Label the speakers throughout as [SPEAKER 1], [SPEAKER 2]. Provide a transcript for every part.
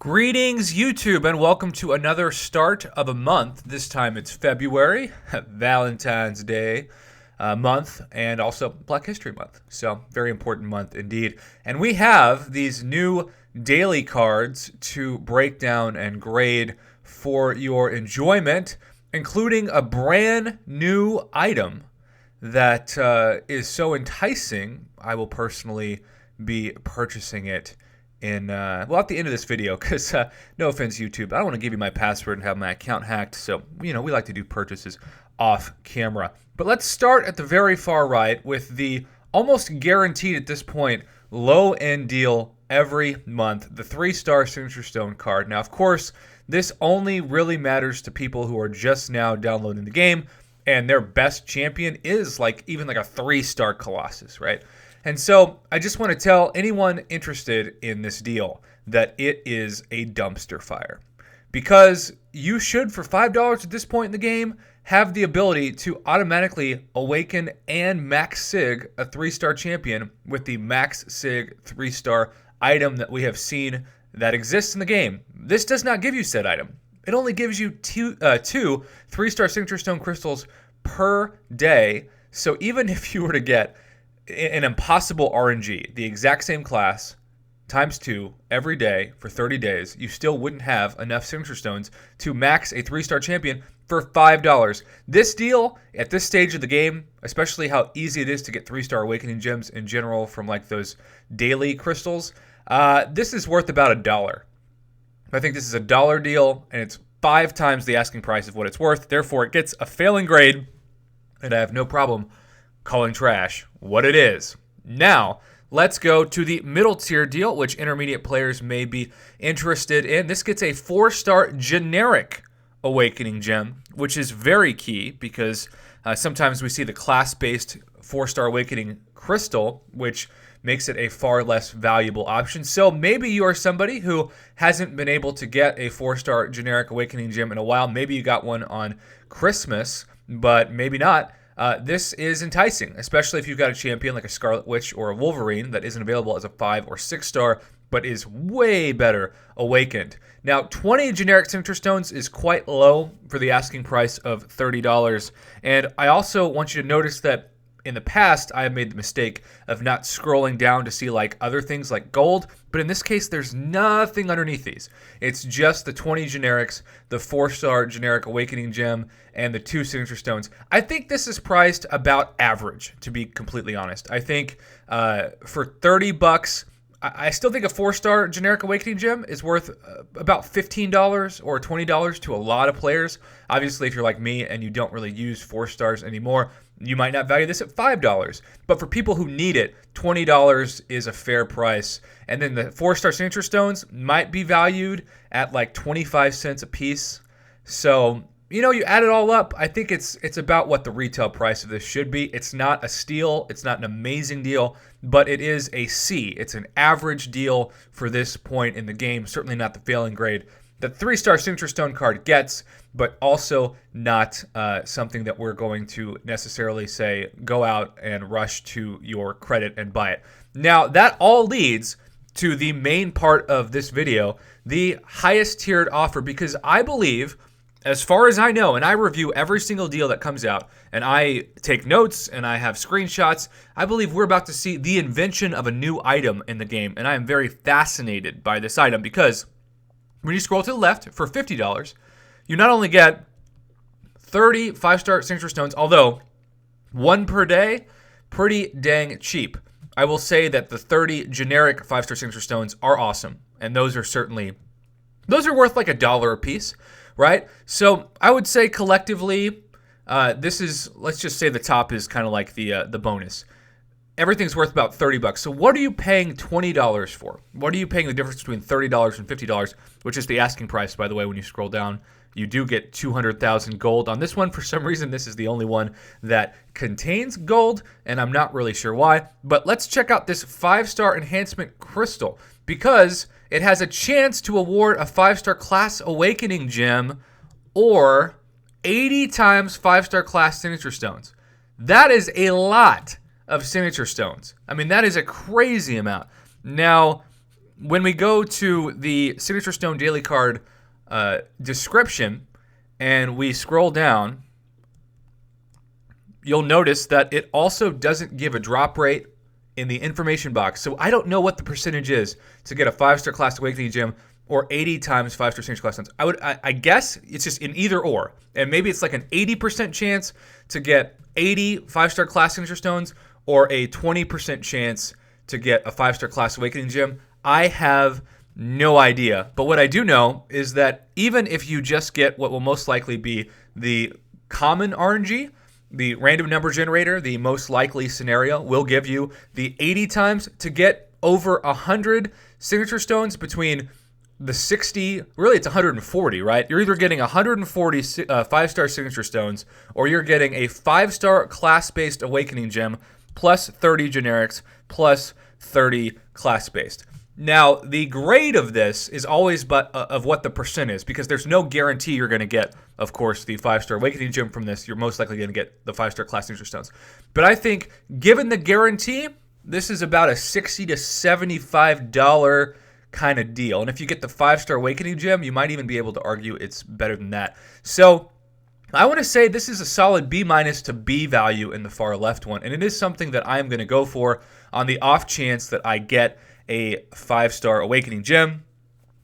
[SPEAKER 1] Greetings, YouTube, and welcome to another start of a month. This time it's February, Valentine's Day month, and also Black History Month. So, very important month indeed. And we have these new daily cards to break down and grade for your enjoyment, including a brand new item that is so enticing, I will personally be purchasing it at the end of this video, because no offense, YouTube, I don't want to give you my password and have my account hacked. So, we like to do purchases off camera. But let's start at the very far right with the almost guaranteed at this point low end deal every month, the 3-star Signature Stone card. Now, of course, this only really matters to people who are just now downloading the game, and their best champion is even a 3-star Colossus, right? And so I just want to tell anyone interested in this deal that it is a dumpster fire. Because you should, for $5 at this point in the game, have the ability to automatically awaken and max sig a 3-star champion with the max sig 3-star item that we have seen that exists in the game. This does not give you said item. It only gives you two 3-star Signature Stone crystals per day. So even if you were to get an impossible RNG, the exact same class, times 2 every day for 30 days, you still wouldn't have enough Signature Stones to max a 3-star champion for $5. This deal, at this stage of the game, especially how easy it is to get 3-star Awakening Gems in general from those daily crystals, this is worth about $1. I think this is a $1 deal, and it's 5 times the asking price of what it's worth. Therefore, it gets a failing grade, and I have no problem calling trash what it is. Now, let's go to the middle tier deal, which intermediate players may be interested in. This gets a 4-star generic Awakening Gem, which is very key because sometimes we see the class-based 4-star Awakening Crystal, which makes it a far less valuable option. So maybe you are somebody who hasn't been able to get a 4-star generic Awakening Gem in a while. Maybe you got one on Christmas, but maybe not. This is enticing, especially if you've got a champion like a Scarlet Witch or a Wolverine that isn't available as a 5 or 6-star, but is way better awakened. Now, 20 generic Signature Stones is quite low for the asking price of $30. And I also want you to notice that in the past, I have made the mistake of not scrolling down to see other things like gold, but in this case, there's nothing underneath these. It's just the 20 generics, the 4-star generic Awakening Gem, and the 2 Signature Stones. I think this is priced about average, to be completely honest. I think for $30, I still think a 4-star generic Awakening Gem is worth about $15 or $20 to a lot of players. Obviously, if you're like me and you don't really use 4 stars anymore, you might not value this at $5. But for people who need it, $20 is a fair price. And then the 4-star Signature Stones might be valued at 25 cents a piece. So, you add it all up, I think it's about what the retail price of this should be. It's not a steal. It's not an amazing deal, but it is a C. It's an average deal for this point in the game. Certainly not the failing grade that 3-star Signature Stone card gets, but also not something that we're going to necessarily say go out and rush to your credit and buy it. Now, that all leads to the main part of this video, the highest tiered offer, because I believe, as far as I know, and I review every single deal that comes out, and I take notes, and I have screenshots, I believe we're about to see the invention of a new item in the game, and I am very fascinated by this item because when you scroll to the left for $50, you not only get 30 5-star Signature Stones, although 1 per day, pretty dang cheap. I will say that the 30 generic 5-star Signature Stones are awesome, and those are worth $1 a piece, right? So I would say collectively, this is, let's just say the top is kind of like the bonus. Everything's worth about $30. So what are you paying $20 for? What are you paying the difference between $30 and $50, which is the asking price, by the way, when you scroll down? You do get 200,000 gold. On this one, for some reason, this is the only one that contains gold, and I'm not really sure why. But let's check out this 5-star enhancement crystal, because it has a chance to award a 5-star class Awakening Gem or 80 times 5-star class Signature Stones. That is a lot of Signature Stones. I mean, that is a crazy amount. Now, when we go to the Signature Stone Daily Card description and we scroll down, you'll notice that it also doesn't give a drop rate in the information box. So I don't know what the percentage is to get a 5-star Classic Awakening Gem or 80 times 5-star Signature Class Stones. I guess it's just an either or. And maybe it's like an 80% chance to get 80 5-star Class Signature Stones or a 20% chance to get a 5-star Class Awakening Gem. I have no idea. But what I do know is that even if you just get what will most likely be the common RNG, the random number generator, the most likely scenario, will give you the 80 times to get over 100 Signature Stones between the 60, really it's 140, right? You're either getting 140 5-star Signature Stones or you're getting a 5-star class-based Awakening Gem plus 30 generics plus 30 class-based. Now, the grade of this is always of what the percent is, because there's no guarantee you're going to get, of course, the 5-star Awakening Gem from this. You're most likely going to get the 5-star Class Signature Stones. But I think, given the guarantee, this is about a $60 to $75 kind of deal. And if you get the 5-star Awakening Gem, you might even be able to argue it's better than that. So I want to say this is a solid B- to B value in the far left one. And it is something that I am going to go for on the off chance that I get a 5-star Awakening Gem.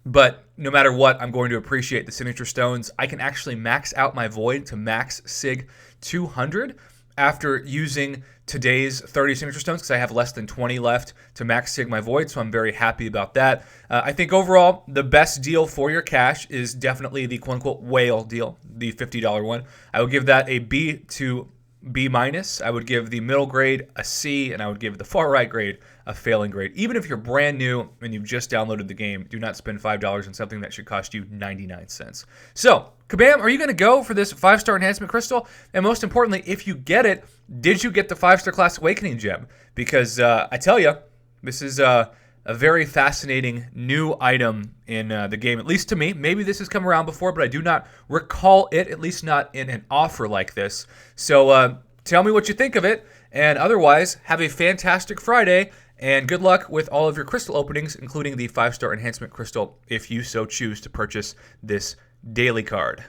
[SPEAKER 1] But no matter what, I'm going to appreciate the Signature Stones. I can actually max out my Void to max Sig 200 after using today's 30 Signature Stones, because I have less than 20 left to max Sig my Void, so I'm very happy about that. I think overall, the best deal for your cash is definitely the quote-unquote whale deal, the $50 one. I would give that a B to B-. I would give the middle grade a C, and I would give the far right grade a failing grade. Even if you're brand new and you've just downloaded the game, do not spend $5 on something that should cost you 99 cents. So, Kabam, are you going to go for this 5-star enhancement crystal? And most importantly, if you get it, did you get the 5-star Class Awakening Gem? Because I tell you, this is a very fascinating new item in the game, at least to me. Maybe this has come around before, but I do not recall it, at least not in an offer like this. So tell me what you think of it, and otherwise, have a fantastic Friday, and good luck with all of your crystal openings, including the 5-star enhancement crystal, if you so choose to purchase this daily card.